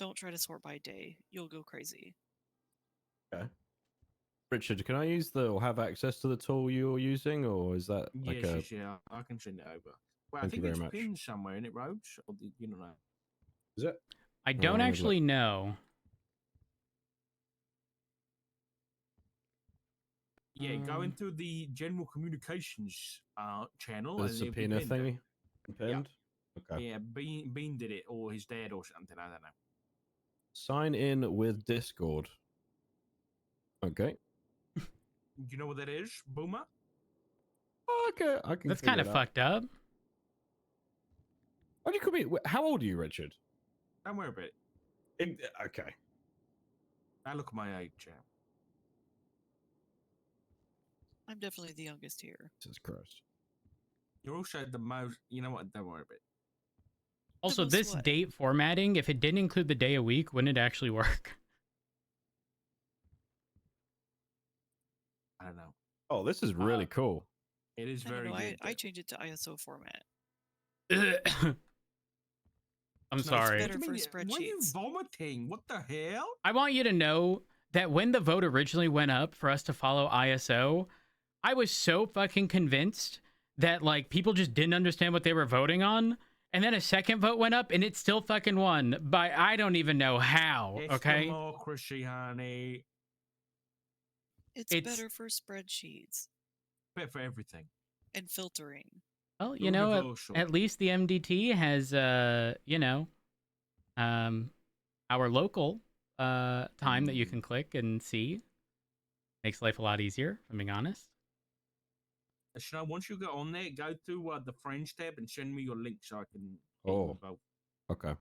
don't try to sort by day. You'll go crazy. Okay. Richard, can I use or have access to the tool you're using, or is that like a... Yeah, I can send it over. Well, Thank I you think very it's much. pinned somewhere in it, Roach. Or you don't know. Is it? I don't actually know. Yeah, go into the general communications channel. The and it'll be subpoena pinned. thingy? Pinned? Yeah. Okay. Yeah, Bean did it, or his dad, or something. I don't know. Sign in with Discord. Okay. You know what that is, Boomer? Okay, I can. That's kind of fucked up. What do you call me? How old are you, Richard? Don't worry about it. Okay. I look at my age, champ. I'm definitely the youngest here. Jesus Christ. You're also the most. You know what? Don't worry about it. Also, this date formatting, if it didn't include the day a week, wouldn't it actually work? I don't know. Oh, this is really cool. It is very good. I changed it to ISO format. I'm sorry. It's better for spreadsheets. Why are you vomiting? What the hell? I want you to know that when the vote originally went up for us to follow ISO, I was so fucking convinced that like people just didn't understand what they were voting on. And then a second vote went up and it still fucking won by I don't even know how. It's okay. Democracy, honey. It's better for spreadsheets. Better for everything. And filtering. Well, you know, at least the MDT has, you know, our local time that you can click and see. Makes life a lot easier, if I'm being honest. Should once you go on there, go to the Friends tab and send me your link so I can. Oh. Okay.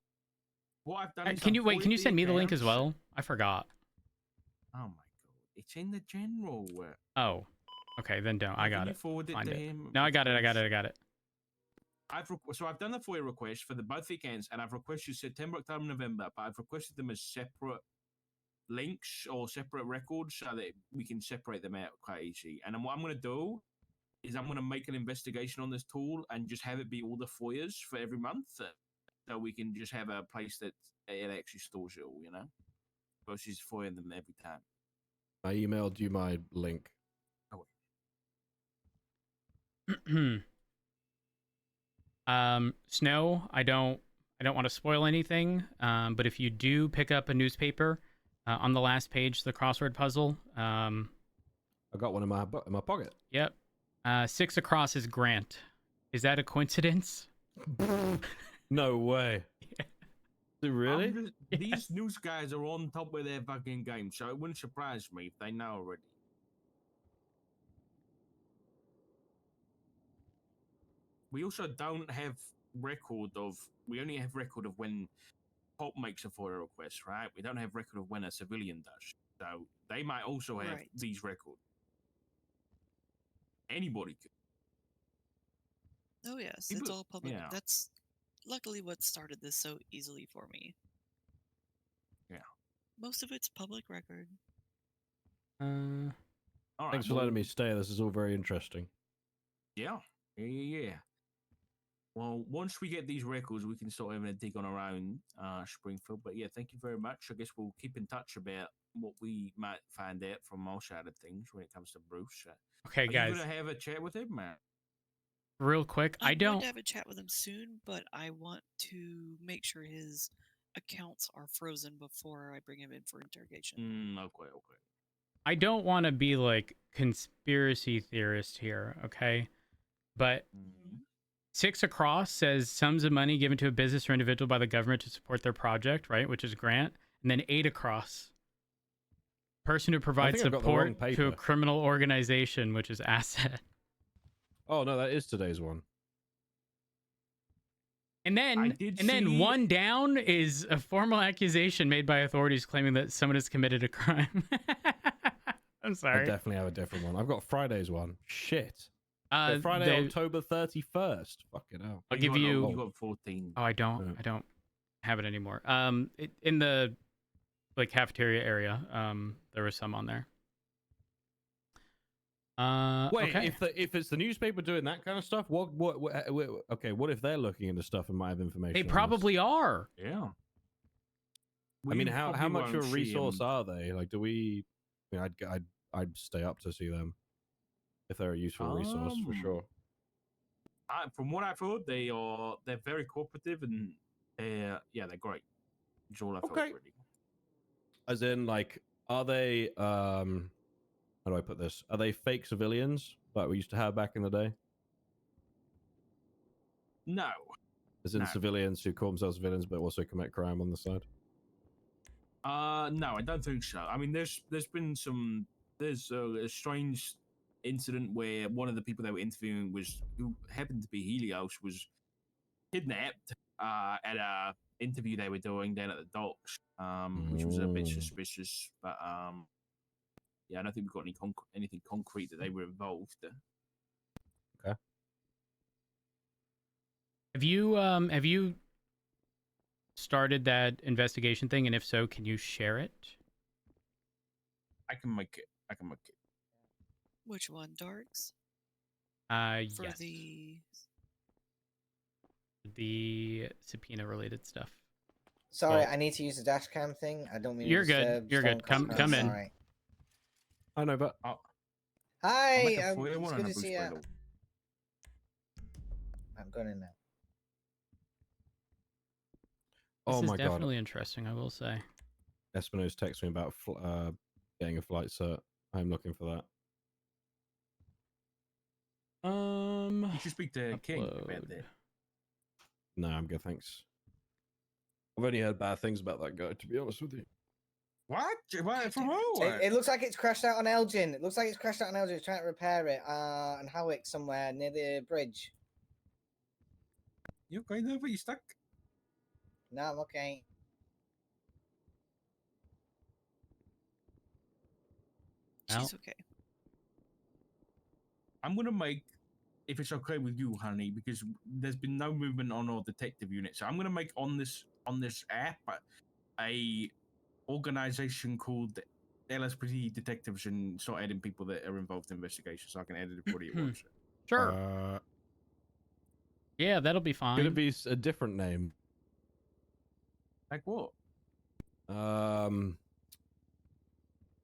What I've done. Can you wait? Can you send me the link as well? I forgot. Oh my god! It's in the general. Oh. Okay, then don't. I got it. Forward it to him? No, I got it. So I've done the FOIA request for both the accounts, and I've requested September, October, November, but I've requested them as separate links or separate records so that we can separate them out quite easy. And then what I'm going to do is I'm going to make an investigation on this tool and just have it be all the FOIAs for every month, so we can just have a place that it actually stores it all, you know, versus FOIA them every time. I emailed you my link. Snow, I don't want to spoil anything, but if you do pick up a newspaper on the last page, the crossword puzzle, I got one in my pocket. Yep. 6 across is Grant. Is that a coincidence? No way. Yeah. Really? These news guys are on top of their fucking game, so it wouldn't surprise me if they know already. We also don't have record of. We only have record of when Pop makes a FOIA request, right? We don't have record of when a civilian does. So they might also have these records. Anybody could. Oh yes, it's all public. Yeah. That's luckily what started this so easily for me. Yeah. Most of it's public record. All right, thanks for letting me stay. This is all very interesting. Yeah. Well, once we get these records, we can start having a dig on our own, Springfield. But yeah, thank you very much. I guess we'll keep in touch about what we might find out from our side of things when it comes to Bruce. Okay, guys. Are you gonna have a chat with him, man? Real quick, I'm going to have a chat with him soon, but I want to make sure his accounts are frozen before I bring him in for interrogation. Okay. I don't want to be like conspiracy theorist here, okay? But 6 across says sums of money given to a business or individual by the government to support their project, right? Which is grant. And then 8 across. Person who provides support to a criminal organization, which is asset. Oh no, that is today's one. And then one down is a formal accusation made by authorities claiming that someone has committed a crime. I'm sorry. I definitely have a different one. I've got Friday's one. Shit. Friday, October 31st. Fucking hell. I'll give you. You got 14. Oh, I don't have it anymore. In the like cafeteria area, there was some on there. Wait, okay. if it's the newspaper doing that kind of stuff, what if they're looking into stuff and might have information? They probably are. Yeah. I mean, We how probably much of a won't see resource 'em. are they? Like, do we? I mean, I'd stay up to see them if they're a useful resource for sure. From what I've heard, they're very cooperative and they're great. That's all I've heard, Okay. really. As in, like, are they? How do I put this? Are they fake civilians like we used to have back in the day? No. As in No. civilians who call themselves civilians but also commit crime on the side? No, I don't think so. I mean, there's been a strange incident where one of the people they were interviewing who happened to be Helios, was kidnapped at a interview they were doing down at the docks, which was a bit suspicious. But yeah, I don't think we've got anything concrete that they were involved. Okay. Have you started that investigation thing? And if so, can you share it? I can make it. Which one, Darks? For Yes. The subpoena related stuff. Sorry, I need to use the dash cam thing. I don't mean You're to good. disturb You're good. Stone Come in. Sorry. I know, but I'll Hi, make a it's foil one good and to a see boost you. rail. I'm going in now. This oh is my god, definitely interesting, I will say. Espino's texted me about getting a flight cert. I'm looking for that. You should speak to King about Upload. that. No, I'm good, thanks. I've only heard bad things about that guy, to be honest with you. What? From who? It looks like it's crashed out on Elgin. It looks like it's crashed out on Elgin. It's trying to repair it on Howick somewhere near the bridge. You okay there? But you stuck? No, I'm okay. She's okay. I'm gonna make, if it's okay with you, honey, because there's been no movement on our detective unit, so I'm gonna make on this app a organization called LSPD Detectives and start adding people that are involved in investigations, so I can edit everybody at once. Sure. Yeah, that'll be fine. Could it be a different name? Like what?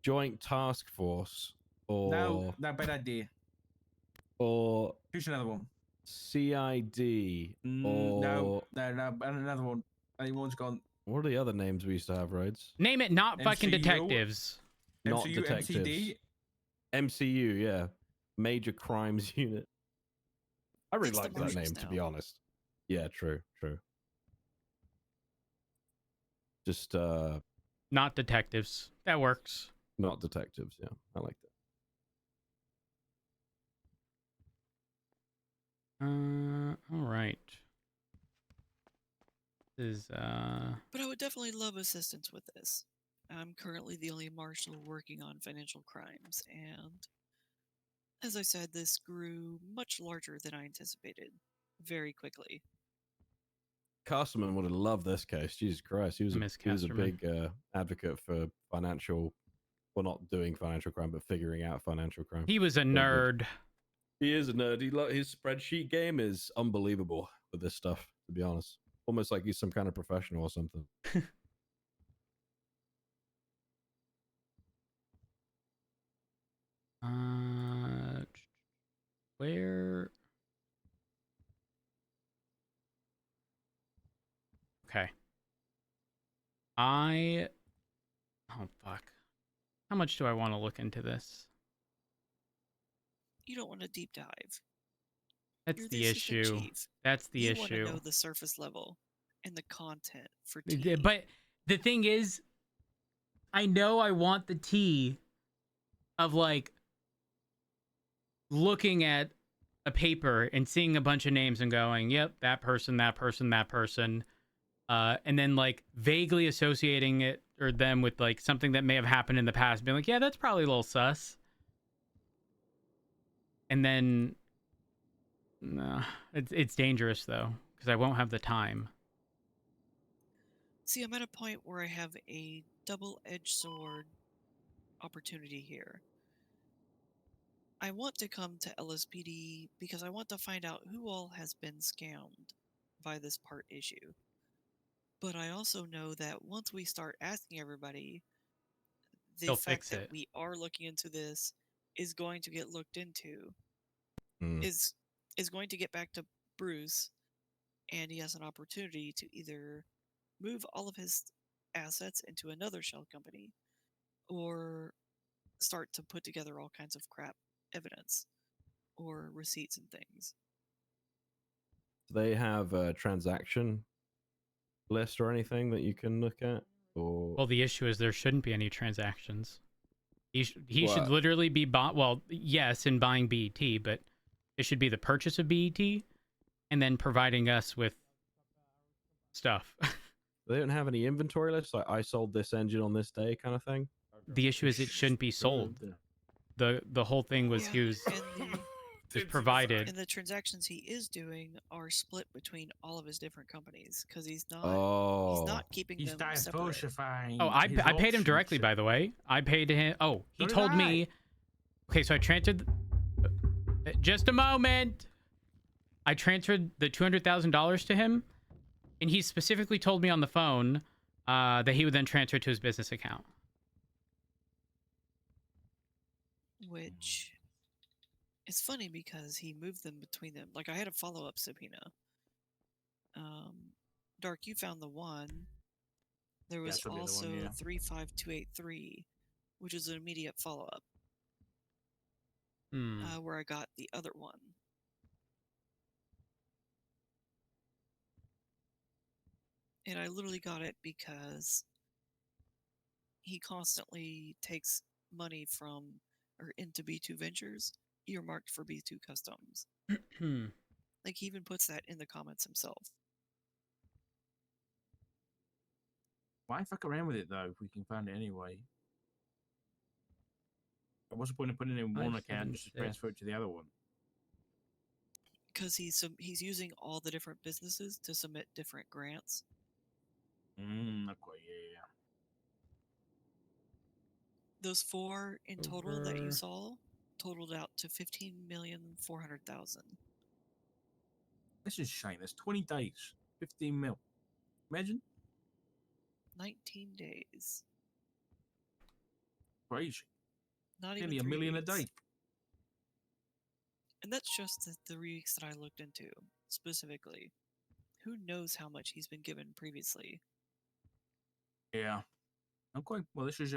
Joint Task Force, or No, bad idea. or Here's another one. CID, or No, another one. Anyone's gone. what are the other names we used to have, Rhodes? Name it, not fucking MCU? detectives. Not MCU, detectives. MCD? MCU, yeah. Major Crimes Unit. I really That's the like that Marshals name, to now. be honest. Yeah, true. Just Not detectives. That works. not detectives, yeah. I like that. All right. This is But I would definitely love assistance with this. I'm currently the only marshal working on financial crimes, and as I said, this grew much larger than I anticipated very quickly. Casterman would have loved this case. Jesus Christ. He was Miss a Casterman. big advocate for financial, well, not doing financial crime, but figuring out financial crime. he was a nerd. He is a nerd. His spreadsheet game is unbelievable with this stuff, to be honest. Almost like he's some kind of professional or something. Where? Okay. Oh fuck. How much do I want to look into this? You don't want to deep dive. That's You're the assistant issue. chief. That's the you issue. want to know the surface level and the content for tea. But the thing is, I know I want the tea of like looking at a paper and seeing a bunch of names and going, yep, that person, that person, that person. And then like vaguely associating it or them with like something that may have happened in the past, being like, yeah, that's probably a little sus. And then it's dangerous though, because I won't have the time. See, I'm at a point where I have a double-edged sword opportunity here. I want to come to LSPD because I want to find out who all has been scammed by this part issue. But I also know that once we start asking everybody, the They'll fact fix that it. we are looking into this is going to get looked into, Mm. is going to get back to Bruce, and he has an opportunity to either move all of his assets into another shell company or start to put together all kinds of crap evidence or receipts and things. Do they have a transaction list or anything that you can look at? Or Well, the issue is there shouldn't be any transactions. He should What? literally be bought. Well, yes, in buying BET, but it should be the purchase of BET and then providing us with stuff. they don't have any inventory lists, like I sold this engine on this day kind of thing? The issue is it shouldn't be sold. The whole thing was he was just provided. And the transactions he is doing are split between all of his different companies because he's not Oh, keeping He's them separate. diversifying. Oh, I his paid him directly, options. by the way. I paid him. Oh, he So did told I. me. Okay, so I transferred. Just a moment. I transferred the $200,000 to him, and he specifically told me on the phone that he would then transfer to his business account. Which is funny because he moved them between them. Like I had a follow-up subpoena. Dark, you found the one. There was should be the one, also yeah. 35283, which is an immediate follow-up, Hmm. where I got the other one. And I literally got it because he constantly takes money from or into B2 Ventures earmarked for B2 Customs. Like he even puts that in the comments himself. Why fuck around with it though if we can find it anyway? What's the point of putting it in one account just to 576. transfer it to the other one? Because he's using all the different businesses to submit different grants. Okay, yeah. Those 4 in total that you Over. saw totaled out to 15,400,000. This is shame. That's 20 days, 15 mil. Imagine, 19 days. crazy. Not even Nearly a 3 million weeks. a day. And that's just the 3 weeks that I looked into specifically. Who knows how much he's been given previously? Yeah. Okay. Well, this is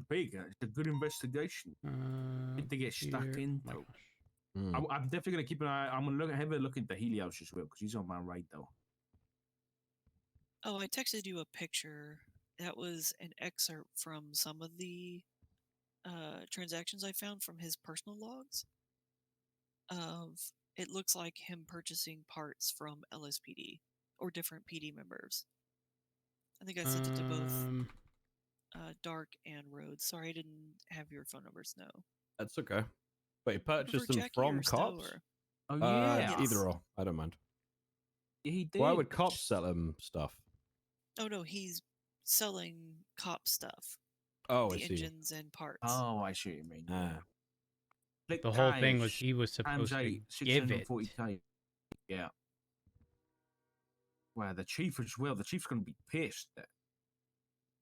big. It's a good investigation. Good to get stuck Here. into. Oh my gosh. Mm. I'm definitely gonna keep an eye. I'm gonna have a look into Helios as well because he's on my radar. Oh, I texted you a picture. That was an excerpt from some of the transactions I found from his personal logs. It looks like him purchasing parts from LSPD or different PD members. I think I sent it to both Dark and Rhodes. Sorry, I didn't have your phone numbers. No. That's okay. Wait, You prefer purchase them Jackie from or Stowe, cops? or- Oh yeah. Yes. Either or. I don't mind. Yeah, he did. Why would cops sell him stuff? Oh no, he's selling cop stuff. Oh, the I see. engines and parts. Oh, I see what you mean. Ah. The whole thing was he was times supposed to 8, give it. 640K. Yeah. Wow, the chief as well. The chief's going to be pissed.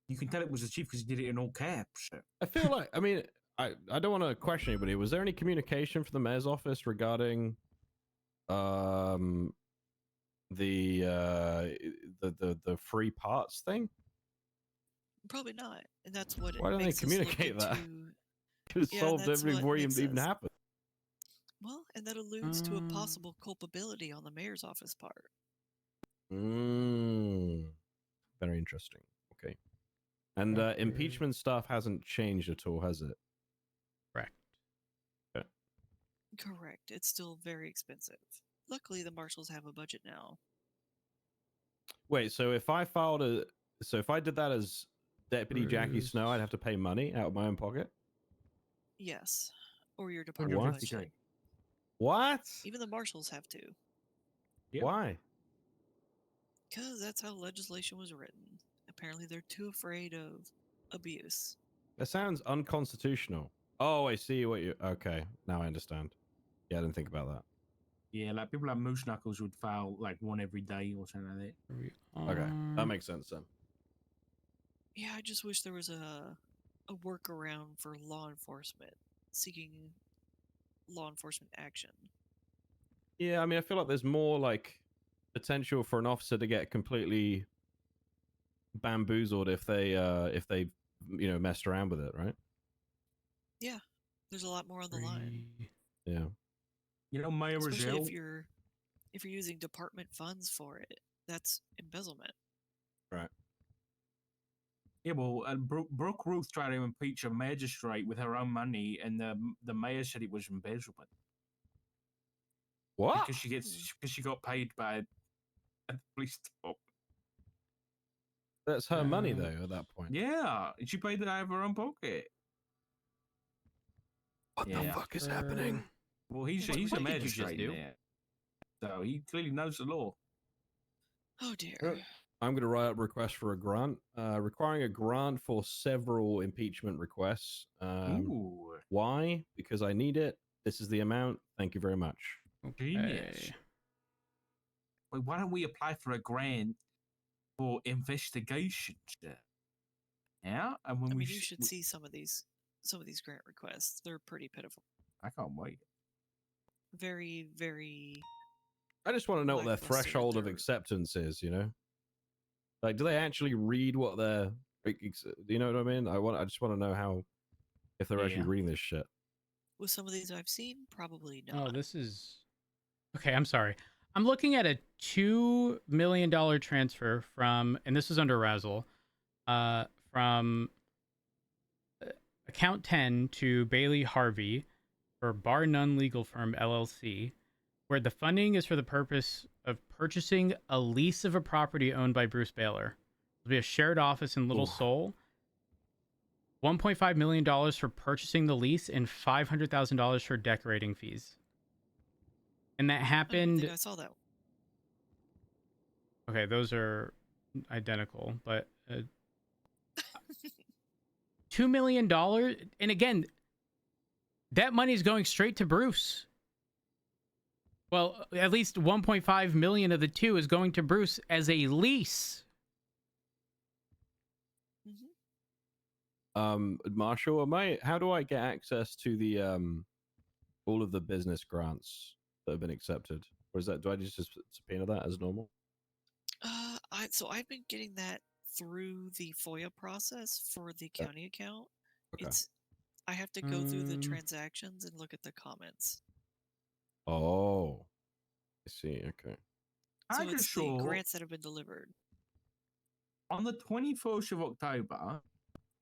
You can tell it was the chief because he did it in all caps. I feel like, I mean, I don't want to question anybody. Was there any communication from the mayor's office regarding the free parts thing? Probably not, and that's what Why don't they makes us look communicate that? into- Could have Yeah, solved that's everything what before it makes even us- happened. Well, and that alludes to a possible culpability on the mayor's office part. Very interesting. Okay. And impeachment stuff hasn't changed at all, has it? Correct. Okay. Correct. It's still very expensive. Luckily, the marshals have a budget now. Wait, so if I did that as Deputy Jackie Bruce. Snow, I'd have to pay money out of my own pocket? Yes, or your department What? budget. What? Even the marshals have to, Yep. Why? because that's how legislation was written. Apparently, they're too afraid of abuse. That sounds unconstitutional. Oh, I see what you... Okay, now I understand. Yeah, I didn't think about that. Yeah, like people like Moose Knuckles would file like one every day or something like that. Here we Okay, that are. makes sense then. Yeah, I just wish there was a workaround for law enforcement seeking law enforcement action. Yeah, I mean, I feel like there's more like potential for an officer to get completely bamboozled if they messed around with it, right? Yeah, there's a lot more on the line, Yeah. You know, Mayor especially Rizal. if you're using department funds for it. That's embezzlement. Right. Yeah, well, Brooke Ruth tried to impeach a magistrate with her own money, and the mayor said it was embezzlement What? because she got paid by the police department. That's her money though at that point. Yeah, she paid it out of her own pocket. What the Yeah. fuck is happening? Well, he's What a did you just magistrate do? there, so he clearly knows the law. Oh dear. Well, I'm going to write up a request for a grant, requiring a grant for several impeachment requests. Ooh, Why? Because I need it. This is the amount. Thank you very much. genius. Okay. Wait, why don't we apply for a grant for investigations? Yeah, and when I we, mean, you should see some of these grant requests. They're pretty pitiful. I can't wait. Very, very. I just want to know what their Lackluster threshold of their- acceptance is, you know? Like, do they actually read what they're... Do you know what I mean? I just want to know how... If they're actually Yeah. reading this shit. With some of these I've seen, probably Oh, not. this is okay. I'm sorry. I'm looking at a $2 million transfer from, and this is under Razzle, from account 10 to Bailey Harvey for Bar None Legal Firm LLC, where the funding is for the purpose of purchasing a lease of a property owned by Bruce Baylor. It'll be a shared office in Little Oof. Seoul. $1.5 million for purchasing the lease and $500,000 for decorating fees. And that I don't happened. think I saw that. Okay, those are identical, but $2 million. And again, that money is going straight to Bruce. Well, at least 1.5 million of the two is going to Bruce as a lease. Marshall, how do I get access to the all of the business grants that have been accepted? Or is that, do I just subpoena that as normal? I've been getting that through the FOIA process for the county account. Okay. I have to go through the transactions and look at the comments. Oh, I see. Okay. So I just it's the saw grants that have been delivered. on the 21st of October,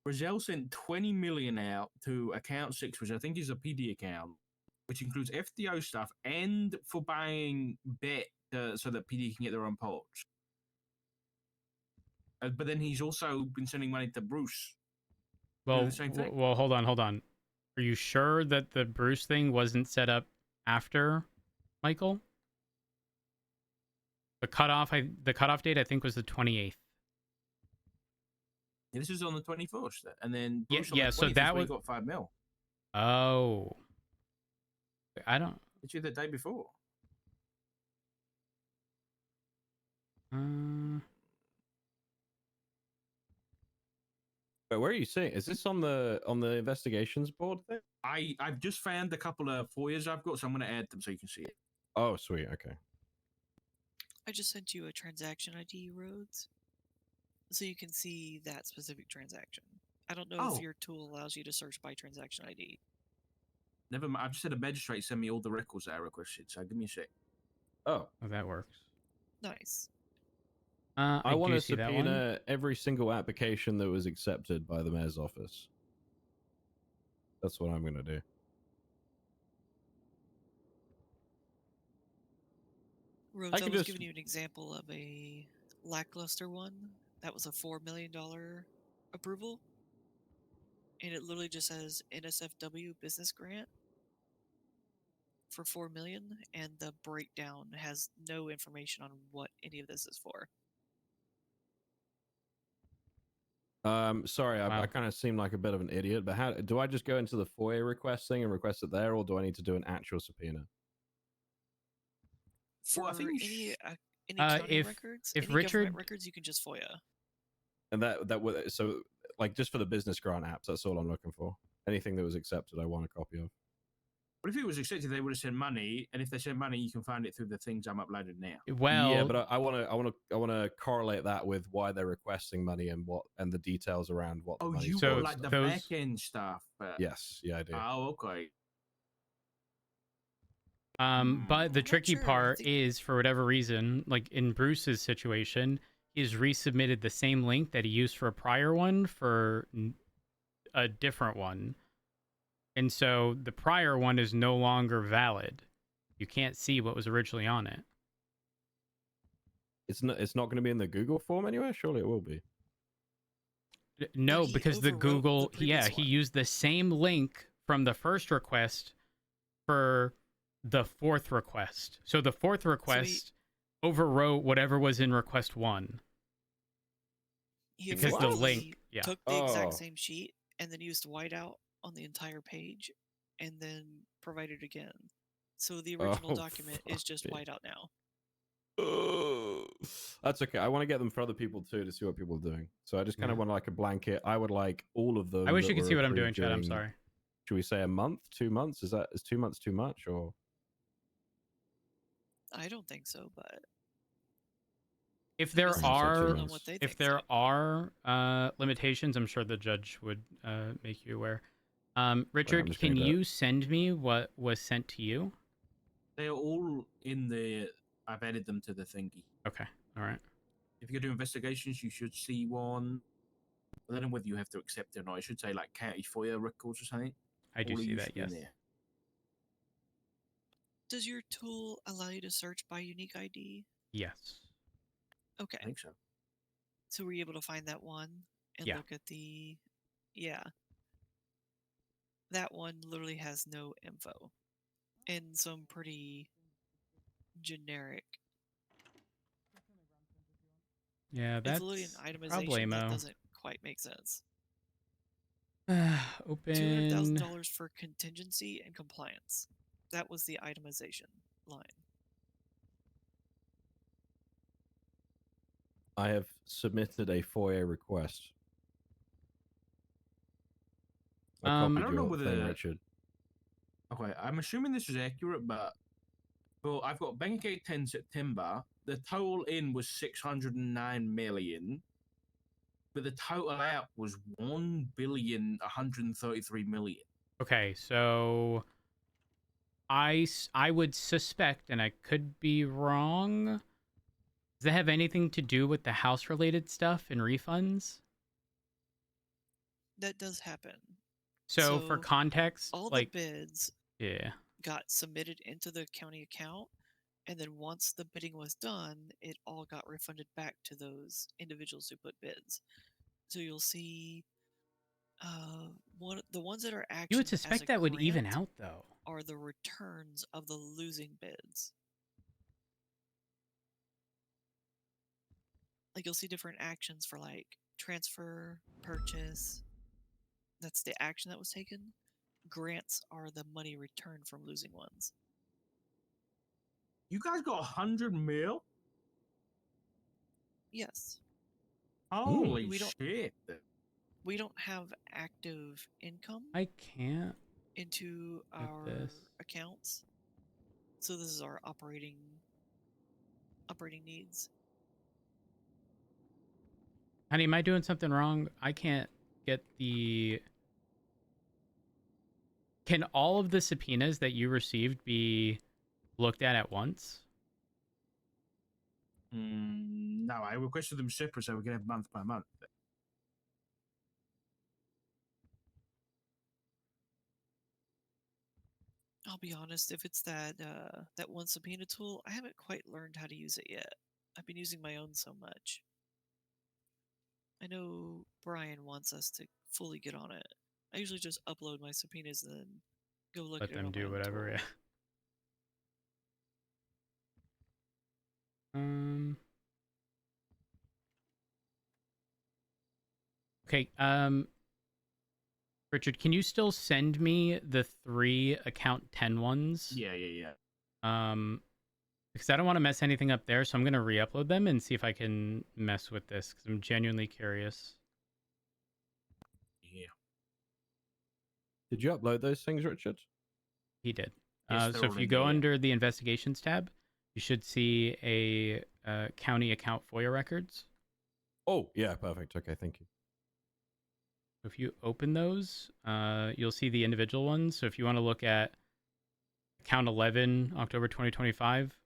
Brazil sent 20 million out to account 6, which I think is a PD account, which includes FDO stuff and for buying bet so that PD can get their own pods. But then he's also been sending money to Bruce. Well, the same thing. well, hold on. Are you sure that the Bruce thing wasn't set up after Michael? The cutoff date I think was the 28th. Yeah, this is on the 21st, and then Yeah, Bruce on yeah, the so 20th that is when he was- got 5 mil. Oh, I don't. It's the day before. But where are you seeing? Is this on the investigations board thing? I've just found a couple of FOIAs I've got, so I'm going to add them so you can see it. Oh, sweet. Okay. I just sent you a transaction ID, Rhodes, so you can see that specific transaction. I don't know Oh. if your tool allows you to search by transaction ID. Never mind. I've just had a magistrate send me all the records that I requested, so give me a sec. Oh, Oh, that works. Nice. I want do to see that one. subpoena every single application that was accepted by the mayor's office. That's what I'm going to do. Rhodes, I I could was just- giving you an example of a lackluster one. That was a $4 million approval. And it literally just says NSFW business grant for $4 million, and the breakdown has no information on what any of this is for. Sorry, I Wow. kind of seem like a bit of an idiot, but how do I just go into the FOIA request thing and request it there, or do I need to do an actual subpoena? For Well, I think any county records, if any Richard- government records, you can just FOIA. And that would so like just for the business grant apps, that's all I'm looking for. Anything that was accepted, I want a copy of. But if it was accepted, they would have sent money, and if they sent money, you can find it through the things I'm uploading now. Well, yeah, but I want to correlate that with why they're requesting money and the details around what. Oh, the money's you So want for like and the stuff. those- back end stuff. Yes, yeah, I do. Oh, okay. but the not tricky sure. I part think- is, for whatever reason, like in Bruce's situation, he's resubmitted the same link that he used for a prior one for a different one. And so the prior one is no longer valid. You can't see what was originally on it. It's not going to be in the Google form anyway. Surely it will be. No, he because the overwrote the Google, previous he one. used the same link from the first request for the fourth request. So the fourth request overwrote whatever was in request 1 He because the effectively link, yeah. took the Oh. exact same sheet and then used whiteout on the entire page, and then provided again. So the original Oh, document is just fuck me. whiteout now. That's okay. I want to get them for other people too to see what people are doing. So I just kind of Yeah. want like a blanket. I would like all of them. I wish that you could were see what I'm doing, approved Chad. I'm during- sorry. Should we say a month, 2 months? Is 2 months too much or? I don't think so, but If I there guess I'll say 2 are months. what they if think, there so. are limitations, I'm sure the judge would make you aware. Richard, just can gonna do it. you send me what was sent to you? They are all in the. I've added them to the thingy. Okay, all right. If you go to investigations, you should see one. I don't know whether you have to accept it or not. I should say like county FOIA records or something. I do All of see you that. should be in Yes. there. Does your tool allow you to search by unique ID? Yes. Okay. I think so. So were you able to find that one and Yeah. look at the? Yeah. That one literally has no info and some pretty generic. Yeah, It's that's literally an itemization that doesn't quite make sense. Open. $200,000 for contingency and compliance. That was the itemization line. I have submitted a FOIA request. I I copied don't know your whether- thing, Richard. Okay, I'm assuming this is accurate, but well, I've got bank account 10 September. The total in was 609 million, but the total out was 1,133,000,000. Okay, so I would suspect, and I could be wrong. Does that have anything to do with the house-related stuff and refunds? That does happen. So for So, context, All like, the bids yeah, got submitted into the county account, and then once the bidding was done, it all got refunded back to those individuals who put bids. So you'll see the ones that are actually you would suspect that would even out though. are the returns of the losing bids. Like you'll see different actions for like transfer, purchase. That's the action that was taken. Grants are the money returned from losing ones. You guys got 100 mil? Yes. Holy We don't- shit! We don't have active income I can't. into At our this. accounts. So this is our operating needs. Honey, am I doing something wrong? I can't get the. Can all of the subpoenas that you received be looked at once? No, I requested them separate so we can have month by month. I'll be honest, if it's that that one subpoena tool, I haven't quite learned how to use it yet. I've been using my own so much. I know Brian wants us to fully get on it. I usually just upload my subpoenas and then go look Let at it them on my do own whatever. tool. Yeah. Okay. Richard, can you still send me the 3 account 10 ones? Yeah. because I don't want to mess anything up there. So I'm gonna re-upload them and see if I can mess with this because I'm genuinely curious. Yeah. Did you upload those things, Richard? He did. Yes, they're So if all you in go there. under the investigations tab, you should see a county account FOIA records. Oh, yeah, perfect. Okay, thank you. If you open those, you'll see the individual ones. So if you want to look at account 11, October 2025,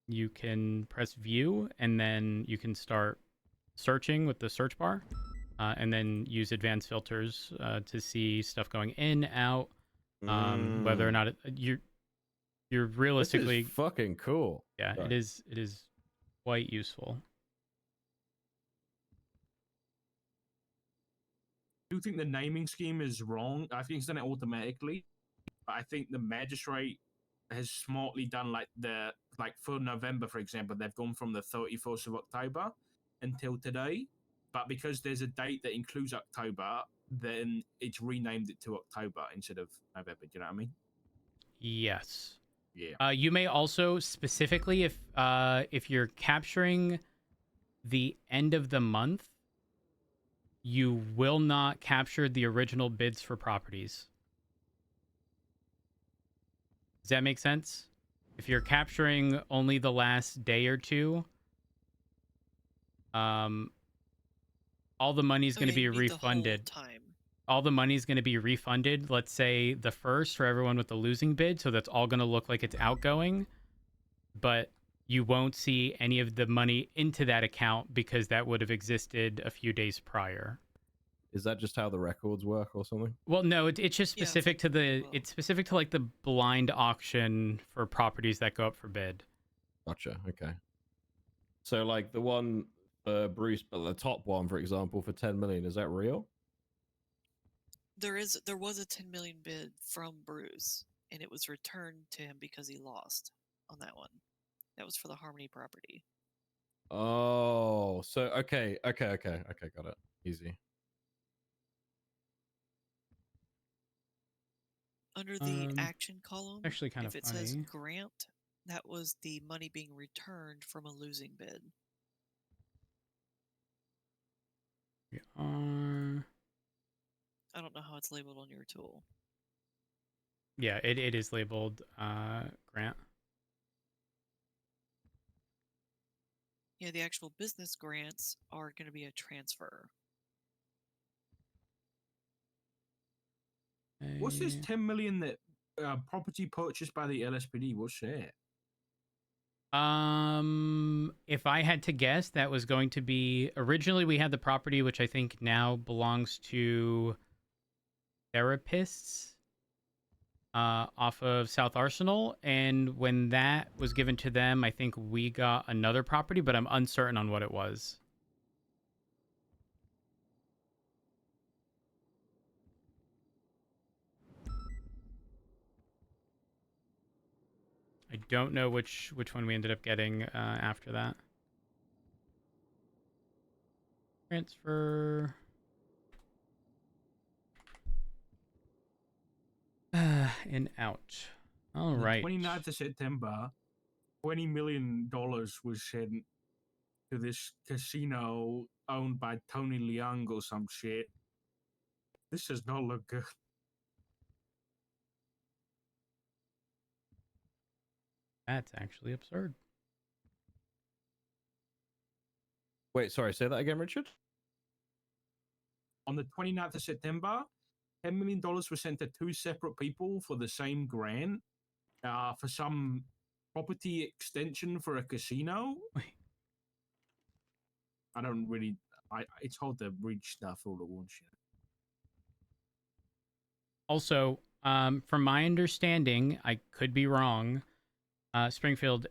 you can press view and then you can start searching with the search bar, and then use advanced filters to see stuff going in, out, whether or not you're This realistically, is fucking cool. yeah, Sorry. it is quite useful. I do think the naming scheme is wrong. I think it's done it automatically, but I think the magistrate has smartly done like for November, for example, they've gone from the 31st of October until today. But because there's a date that includes October, then it's renamed it to October instead of November. Do you know what I mean? Yes. Yeah. You may also specifically, if you're capturing the end of the month, you will not capture the original bids for properties. Does that make sense? If you're capturing only the last day or two, all the money is going to Okay, be you mean the whole refunded. time. All the money is going to be refunded. Let's say the first for everyone with the losing bid, so that's all going to look like it's outgoing, but you won't see any of the money into that account because that would have existed a few days prior. Is that just how the records work or something? Well, no, it's just Yeah, specific to the. well. It's specific to like the blind auction for properties that go up for bid. Gotcha. Okay. So, like the one for Bruce, but the top one, for example, for 10 million, is that real? There was a 10 million bid from Bruce, and it was returned to him because he lost on that one. That was for the Harmony property. Oh, so okay, got it. Easy. Under the Um, action column, Actually, kind of if it says funny. grant, that was the money being returned from a losing bid. We are. I don't know how it's labeled on your tool. Yeah, it is labeled grant. Yeah, the actual business grants are going to be a transfer. What's this Okay. 10 million that property purchased by the LSPD? What's that? If I had to guess, that was going to be originally we had the property, which I think now belongs to therapists, off of South Arsenal. And when that was given to them, I think we got another property, but I'm uncertain on what it was. I don't know which one we ended up getting after that. Transfer. And out. All On right. the 29th of September, $20 million was sent to this casino owned by Tony Leung or some shit. This does not look good. That's actually absurd. Wait, sorry, say that again, Richard? On the 29th of September, $10 million was sent to two separate people for the same grant for some property extension for a casino. Wait. I don't really. It's hard to read stuff all at once. Also, from my understanding, I could be wrong. Springfield,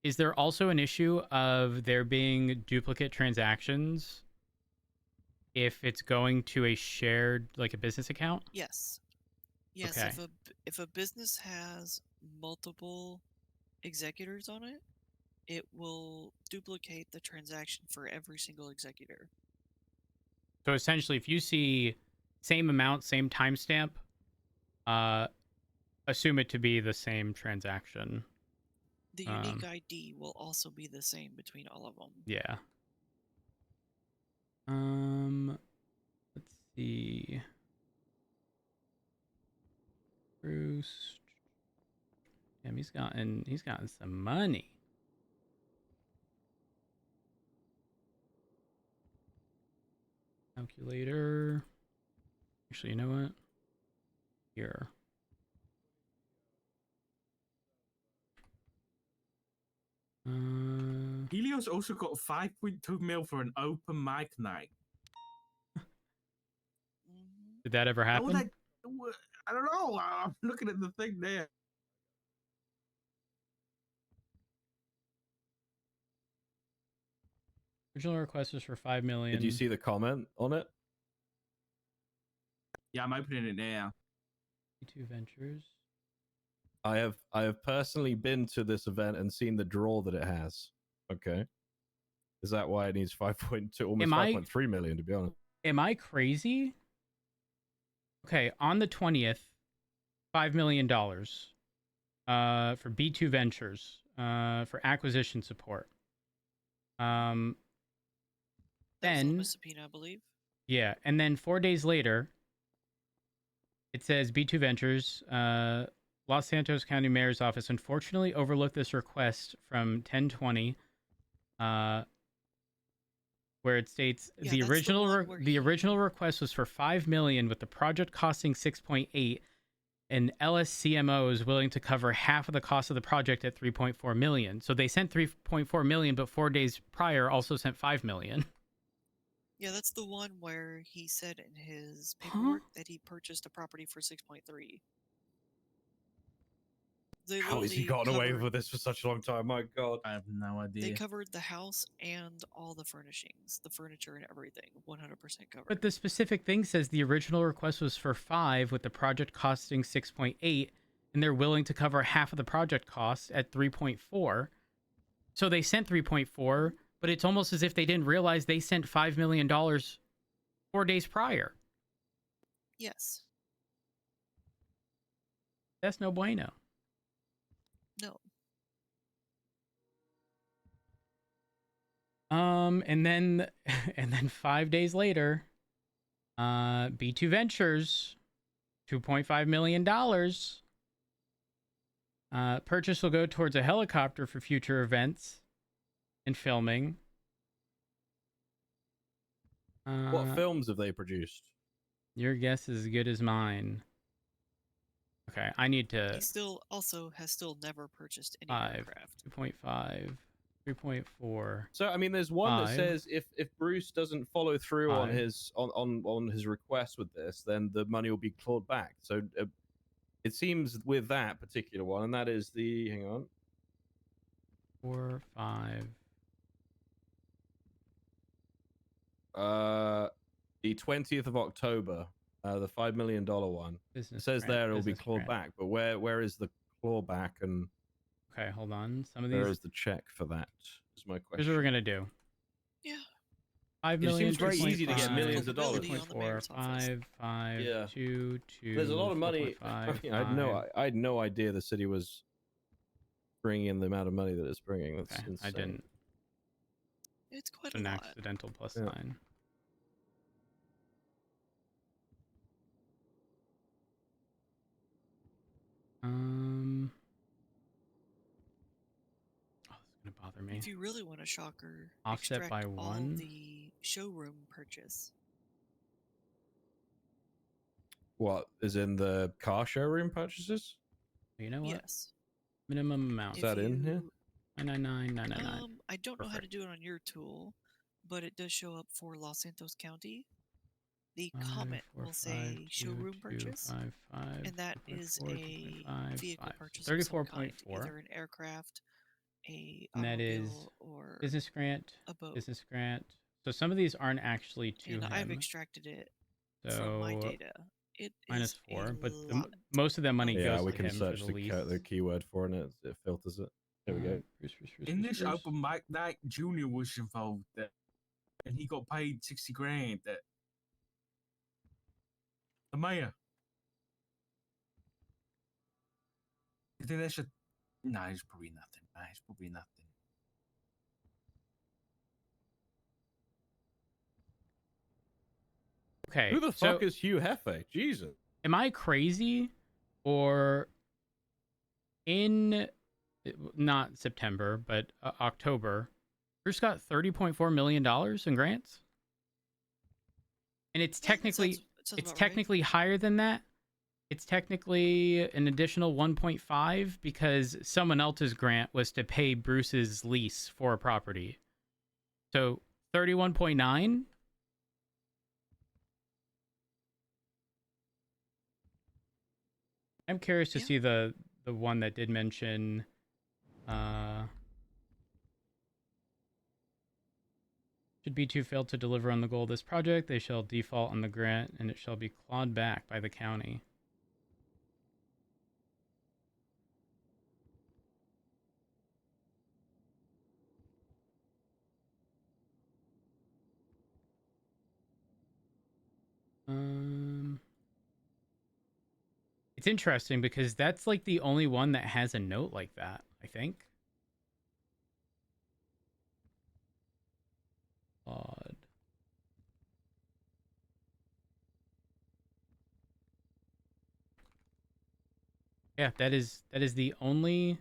is there also an issue of there being duplicate transactions if it's going to a shared, like a business account? Yes. Yes, Okay. if a business has multiple executors on it, it will duplicate the transaction for every single executor. So essentially, if you see same amount, same timestamp, assume it to be the same transaction. The unique ID will also be the same between all of them. Yeah. Let's see. Bruce. Damn, he's gotten some money. Calculator. Actually, you know what? Here. Helios also got 5.2 mil for an open mic night. Did that ever How would happen? I don't know. I'm looking at the thing there. Original request was for 5 million. Did you see the comment on it? Yeah, I'm opening it now. Two Ventures. I have personally been to this event and seen the draw that it has. Okay. Is that why it needs 5.2, almost 5.3 million, to be honest? Am I crazy? Okay, on the 20th, $5 million for B2 Ventures for acquisition support. That was Then a subpoena, I believe. Yeah, and then 4 days later, it says B2 Ventures, Los Santos County Mayor's Office unfortunately overlooked this request from 1020, where it states Yeah, the that's the original one where the original he- request was for 5 million, with the project costing 6.8, and LSCMO is willing to cover half of the cost of the project at 3.4 million. So they sent 3.4 million, but 4 days prior also sent 5 million. Yeah, that's the one where he said in his paperwork that he purchased a property for 6.3. They How has he literally gotten away covered- with this for such a long time? My God. I have no They idea. covered the house and all the furnishings, the furniture and everything, 100% covered. But the specific thing says the original request was for 5, with the project costing 6.8, and they're willing to cover half of the project cost at 3.4. So they sent 3.4, but it's almost as if they didn't realize they sent $5 million 4 days prior. Yes. That's no bueno. No. And then 5 days later, B2 Ventures, $2.5 million. Purchase will go towards a helicopter for future events and filming. What films have they produced? Your guess is as good as mine. Okay, I need to. He still also has still never purchased any 5, aircraft. 2.5, 3.4. So I mean, there's one that 5. says if Bruce doesn't follow through on 5. his on his request with this, then the money will be clawed back. So it seems with that particular one, and that is the 4, 5. The 20th of October, the $5 million one. Business It says grant, there it'll be business clawed grant. back, but where is the clawback, and Okay, hold on. Some of where these. is the check for that? Is my question. Here's what we're gonna do. Yeah. 5 It million. seems very easy to get 2.5, millions of dollars. 2.4, 5, 5, Yeah. 2, 2. There's a lot of money. 4.5, I had no idea the city was bringing in the amount of money that it's bringing. That's Okay, insane. I didn't. It's quite An a lot. accidental plus Yeah. 9. Oh, this is gonna bother me. If you really want a shocker, Offset extract by all 1. the showroom purchase. What is in the car showroom purchases? You know what? Yes. Minimum amount. Is that in here? 999,999. I don't know how to Perfect. do it on your tool, but it does show up for Los Santos County. The 5, comment 4, will 5, say 2, showroom 2, purchase, 5, 5, and that 2.4, is 2.5, a vehicle 5. purchase of some kind, 34.4. either an aircraft, a And that is automobile, or business grant. a boat. Business grant. So some of these aren't actually to And him. I've extracted it so from my data. It minus is 4, a but lot. most of that money Yeah, goes we to can him for search the lease. the keyword for it, and it filters it. There we go. In this open mic night, Junior was involved, and he got paid 60 grand. The mayor. You think that should? No, it's probably nothing. It's probably nothing. Okay. Who the so fuck is Hugh Hefe? Jesus. am I crazy, or in not September but October, Bruce got $30.4 million in grants, and it's Yeah, that technically sounds about right. higher than that. It's technically an additional 1.5 because someone else's grant was to pay Bruce's lease for a property. So 31.9. I'm curious to Yeah. see the one that did mention should B2 fail to deliver on the goal of this project, they shall default on the grant and it shall be clawed back by the county. It's interesting because that's like the only one that has a note like that, I think. Odd. Yeah, that is the only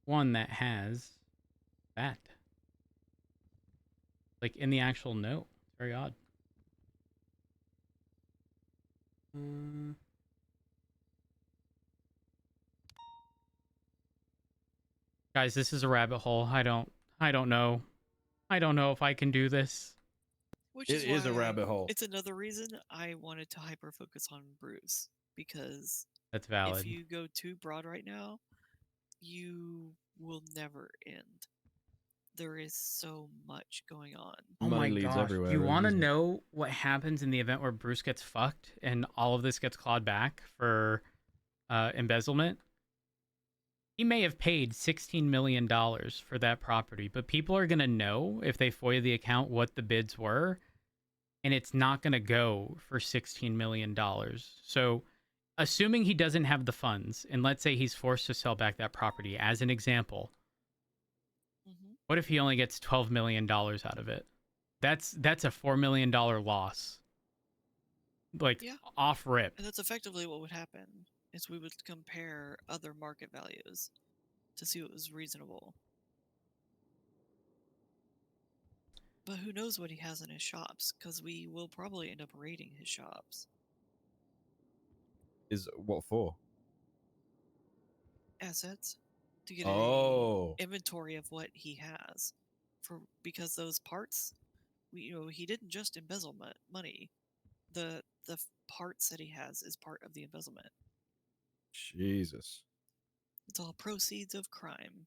one that has that. Like in the actual note. Very odd. Guys, this is a rabbit hole. I don't know. I don't know if I can do this. Which It is is a why rabbit hole. it's another reason I wanted to hyper focus on Bruce, because That's if valid. you go too broad right now, you will never end. There is so much going on. Oh Money my leads gosh. Do everywhere, you really, want to doesn't it? know what happens in the event where Bruce gets fucked and all of this gets clawed back for embezzlement? He may have paid $16 million for that property, but people are going to know if they FOIA the account what the bids were, and it's not going to go for $16 million. So, assuming he doesn't have the funds, and let's say he's forced to sell back that property as an example, Mm-hmm. what if he only gets $12 million out of it? That's a $4 million loss. Like, Yeah. off rip. And that's effectively what would happen, is we would compare other market values to see what was reasonable. But who knows what he has in his shops, because we will probably end up raiding his shops. Is what for? Assets, to get Oh. a inventory of what he has, because those parts, he didn't just embezzle money. The parts that he has is part of the embezzlement. Jesus. It's all proceeds of crime.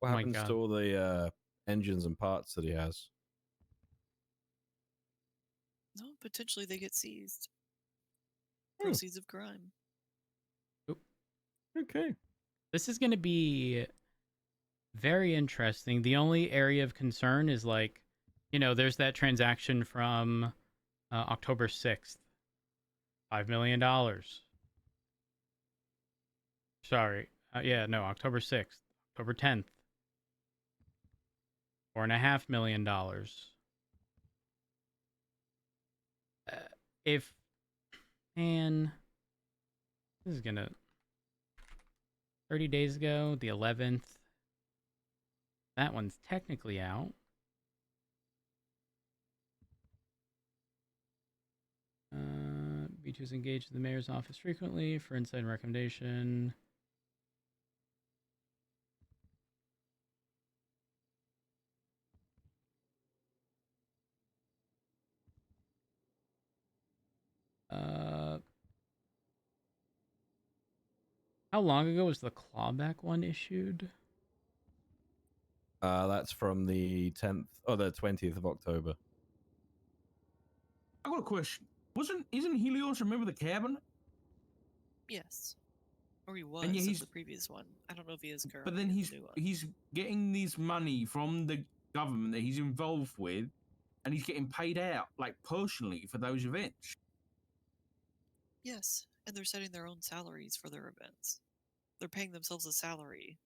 What Oh my happens God. to all the engines and parts that he has? No, potentially they get seized. Hmm. Proceeds of crime. Okay. This is going to be very interesting. The only area of concern is like, there's that transaction from October 6th. $5 million. Sorry. October 6th. October 10th. $4.5 million. If, man, this is going to, 30 days ago, the 11th. That one's technically out. B2 is engaged with the mayor's office frequently for insight and recommendation. How long ago was the clawback one issued? That's from the 10th or the 20th of October. I got a question. Isn't Helios a member of the cabinet? Yes. Or he was And yeah, of the previous one. I don't know if he is currently. But then in the new one. he's getting this money from the government that he's involved with, and he's getting paid out like personally for those events. Yes, and they're setting their own salaries for their events. They're paying themselves a salary.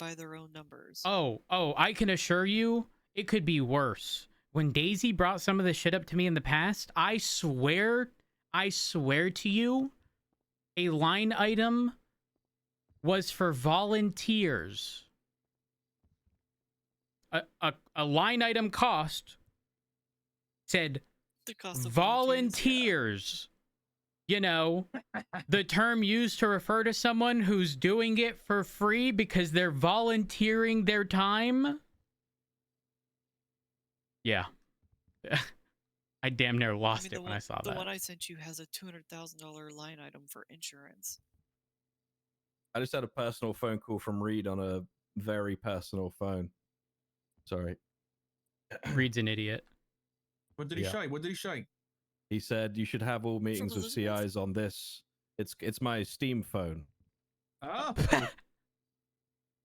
by their own numbers. Oh, I can assure you, it could be worse. When Daisy brought some of the shit up to me in the past, I swear to you, a line item was for volunteers. A line item cost said The cost of volunteers. You know, the term used to refer to someone who's doing it for free because they're volunteering their time. Yeah. I damn near lost it when I saw that. The one I sent you has a $200,000 line item for insurance. I just had a personal phone call from Reed on a very personal phone. Sorry. Reed's an idiot. What did he say? What did he say? He said you should have all meetings with Elizabeth? CIs on this. It's my Steam phone. Oh.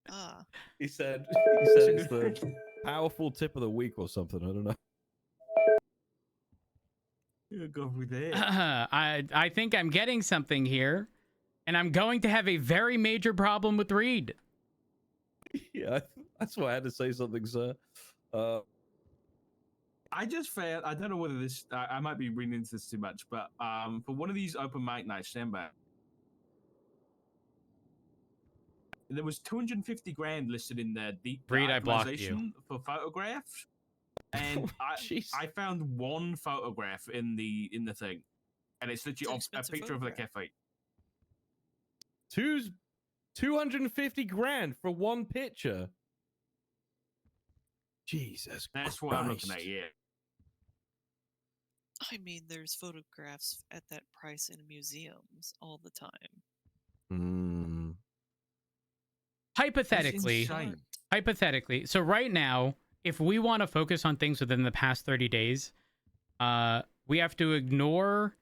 Ah, He said it's the powerful tip of the week or something. I don't know. Go with it. I think I'm getting something here, and I'm going to have a very major problem with Reed. Yeah, that's why I had to say something, sir. I just found, I don't know whether this, I might be reading into this too much, but for one of these open mic nights, stand back, there was 250 grand listed in the deep Reed, I blocked you. itemization for photographs, and Jeez. I found one photograph in the thing, and it's literally It's an a expensive picture of the photograph. cafe. 250 grand for one picture. Jesus That's what I'm looking Christ. at. Yeah. I mean, there's photographs at that price in museums all the time. Mm. Hypothetically, so right now, if we want to focus on things within the past 30 days, we have to ignore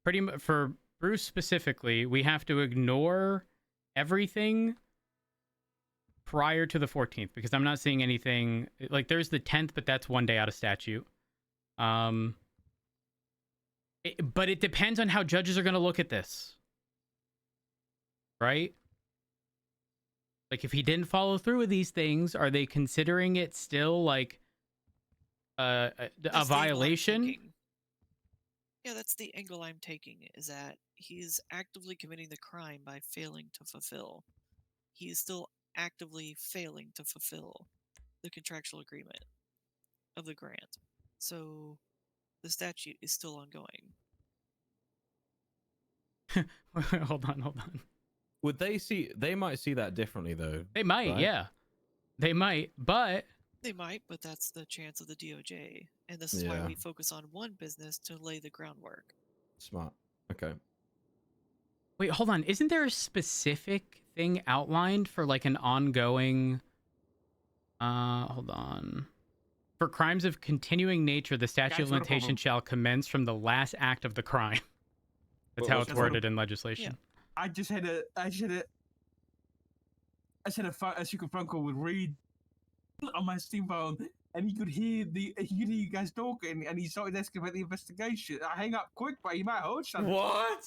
pretty much, for Bruce specifically, we have to ignore everything prior to the 14th, because I'm not seeing anything. Like, there's the 10th, but that's one day out of statute. But it depends on how judges are going to look at this, right? Like, if he didn't follow through with these things, are they considering it still like a That's the angle I'm violation? taking. Yeah, that's the angle I'm taking, is that he's actively committing the crime by failing to fulfill. He's still actively failing to fulfill the contractual agreement of the grant. So the statute is still ongoing. Hold on. Would they see? They might see that differently, though. They might, right? yeah. They might, but They might, but that's the chance of the DOJ. And this is why Yeah. we focus on one business to lay the groundwork. Smart. Okay. wait, hold on. Isn't there a specific thing outlined for like an ongoing hold on. For crimes of continuing nature, the statute Guys, of what a limitation problem. shall commence from the last act of the crime. That's how what's it's that? worded in legislation. I just had a secret phone call with Reed on my Steam phone, and he could hear you guys talking, and he started asking about the investigation. I hang up quick, but he might hold something. What?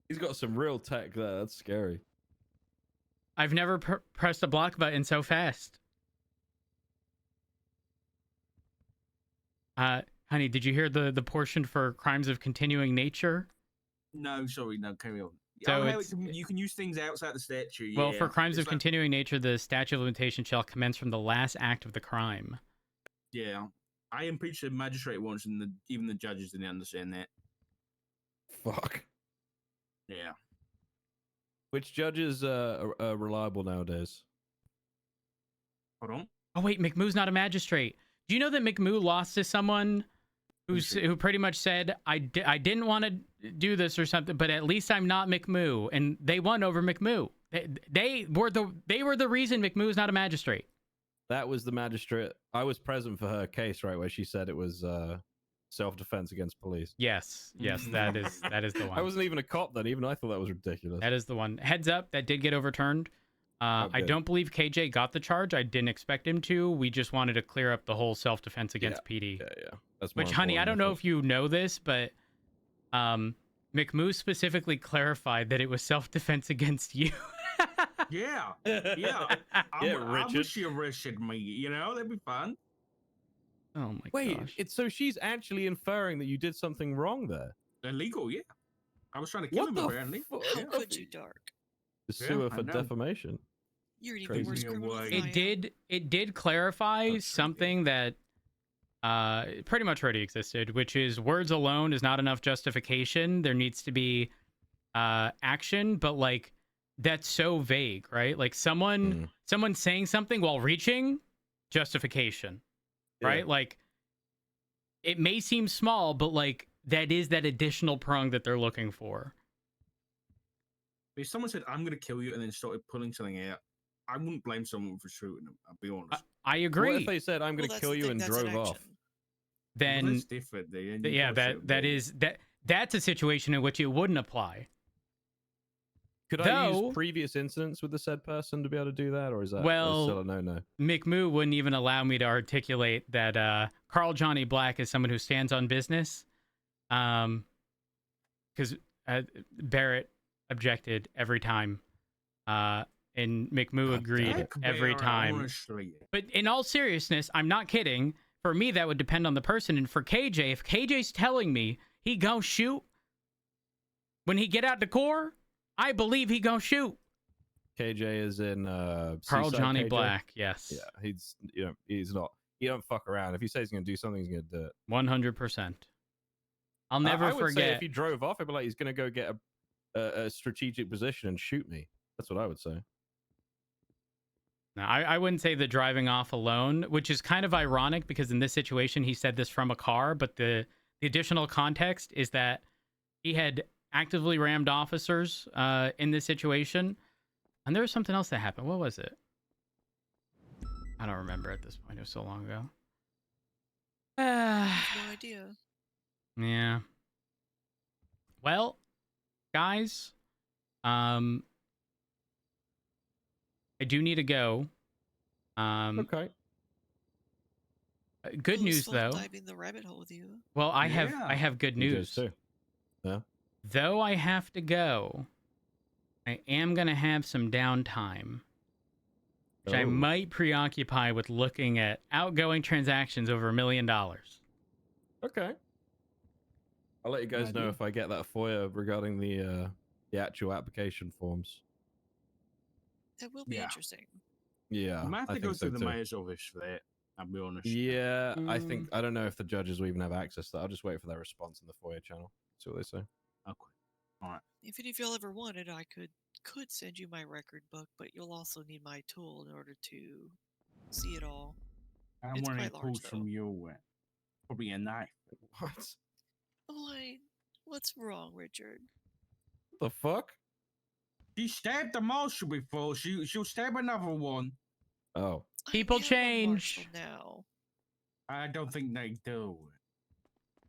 He's got some real tech there. That's scary. I've never pressed a block button so fast. Honey, did you hear the portion for crimes of continuing nature? No, sorry, no, carry on. So I know it's- you can use things outside the statute. Well, yeah. for crimes It's of like- continuing nature, the statute of limitation shall commence from the last act of the crime. Yeah, I impeached the magistrate once, and even the judges didn't understand that. Fuck. Yeah. Which judges are reliable nowadays? Hold on. Oh wait, McMoo's not a magistrate. Do you know that McMoo lost to someone who pretty much said, I didn't want to do this or something, but at least I'm not McMoo, and they won over McMoo. They were the reason McMoo's not a magistrate. That was the magistrate. I was present for her case, right, where she said it was self-defense against police. Yes, that is the one. I wasn't even a cop then. Even I thought that was ridiculous. That is the one. Heads up, that did get overturned. I good. don't believe KJ got the charge. I didn't expect him to. We just wanted to clear up the whole self-defense against PD. Yeah. That's more Which, honey, I important, don't know think. if you know this, but McMoo specifically clarified that it was self-defense against you. Yeah, yeah. Yeah, I Richard. wish you arrested me. You know, that'd be fun. Oh my Wait, gosh. it's so she's actually inferring that you did something wrong there. Illegal, yeah. I was trying to kill What him the apparently. How Yeah. could you, Dark? Sue her I for know. defamation. You're an even Crazy. worse Give me criminal away. than I am. It did clarify That's true, something that pretty much already existed, which is words alone is not enough justification. There needs to be action, but like that's so vague, right? Like someone saying something while reaching, justification, right? Yeah. Like it may seem small, but like that is that additional prong that they're looking for. If someone said, "I'm going to kill you," and then started pulling something out, I wouldn't blame someone for shooting them. I'll be honest. I agree. What if they said, "I'm going to Well, that's kill the you," thing, and that's an drove off? action. Well, Then that's different. Then you yeah, gotta shoot them, yeah. that's a situation in which it wouldn't apply. Could I use previous incidents with the said person to be able to do that, or is that still a no-no? McMoo wouldn't even allow me to articulate that Carl Johnny Black is someone who stands on business. Because Barrett objected every time, and McMoo agreed Heck, every Barrett, time. honestly. But in all seriousness, I'm not kidding. For me, that would depend on the person. And for KJ, if KJ's telling me he gonna shoot when he get out the core, I believe he gonna shoot. KJ is in Carl Seaside Johnny KJ? Black, yes. Yeah, he's not. He don't fuck around. If he says he's gonna do something, he's gonna do it. 100%. I'll never I would say forget. if he drove off, I'd be like, he's gonna go get a strategic position and shoot me. That's what I would say. No, I wouldn't say the driving off alone, which is kind of ironic because in this situation he said this from a car, but the additional context is that he had actively rammed officers in this situation, and there was something else that happened. What was it? I don't remember at this point. It was so long ago. I have no idea. Yeah. Well, guys, I do need to go. Okay. Good It was news fun though. diving the rabbit hole with you. Well, I Yeah. have good You news. guys too. Yeah. Though I have to go, I am gonna have some downtime, which I Oh. might preoccupy with looking at outgoing transactions over $1 million. Okay. I'll let you guys know idea. if I get that FOIA regarding the actual application forms. That will be Yeah. interesting. Yeah, You might have I to go think so to the too. mayor's office for that. I'll be honest. Yeah, I Mm. think I don't know if the judges will even have access to that. I'll just wait for their response in the FOIA channel. See what they say. Okay. All right. If any of y'all ever wanted, I could send you my record book, but you'll also need my tool in order to see it all. I don't It's want any quite large, tools from though. you. Probably a knife. What? What's wrong, Richard? The fuck? She stabbed the marshal before. She'll stab another one. Oh, People I am a change. marshal now. I don't think they do.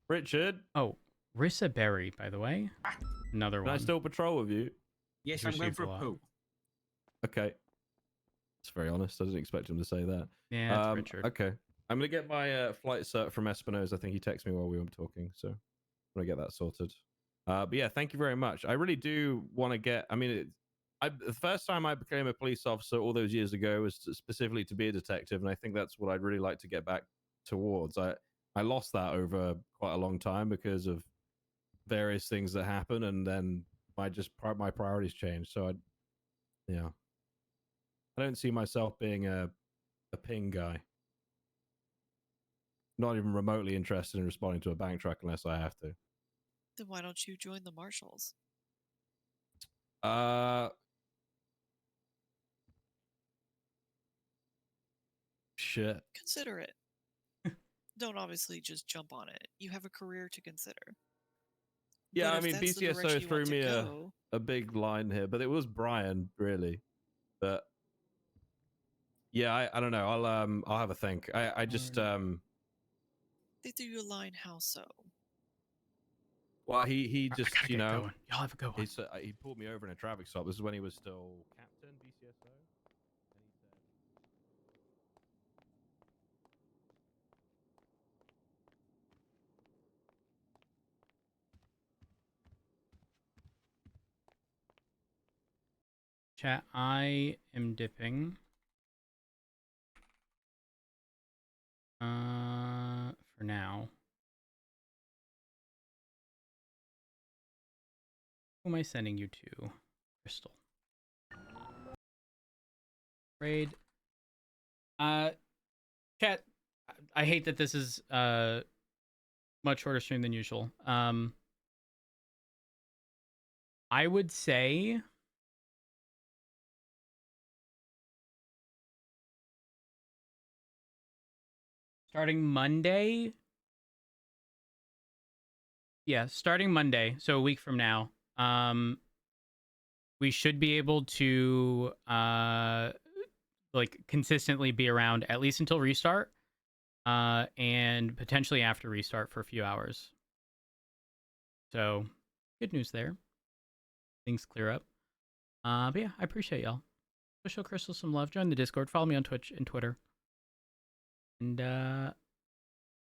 Richard, Oh, Rissa Berry, by the way. Ah. Another can one. I still patrol with you? Yes, He's I'm going received for a a lot. poo. Okay. That's very honest. I didn't expect him to say that. Yeah, it's Richard. Okay. I'm gonna get my flight cert from Espinosa. I think he texted me while we were talking, so I'm gonna get that sorted. But yeah, thank you very much. I really do want to get. I mean, the first time I became a police officer all those years ago was specifically to be a detective, and I think that's what I'd really like to get back towards. I lost that over quite a long time because of various things that happen, and then my priorities changed. So I don't see myself being a ping guy. Not even remotely interested in responding to a bank truck unless I have to. Then why don't you join the marshals? Shit. Consider it. Don't obviously just jump on it. You have a career to consider. Yeah, But I if mean, that's the BCSO direction you threw want to me go, a big line here, but it was Brian, really. But yeah, I don't know. I'll have a think. I just they threw you a line. How so? well, he I just gotta get going. Y'all have a good one. he pulled me over in a traffic stop. This is when he was still captain BCSO. Chat, I am dipping. For now. Who am I sending you to? Crystal. Raid. Chat, I hate that this is much shorter stream than usual. I would say starting Monday. Yeah, starting Monday, so a week from now. We should be able to like consistently be around at least until restart. And potentially after restart for a few hours. So, good news there. Things clear up. But yeah, I appreciate y'all. Go show Crystal some love. Join the Discord. Follow me on Twitch and Twitter. And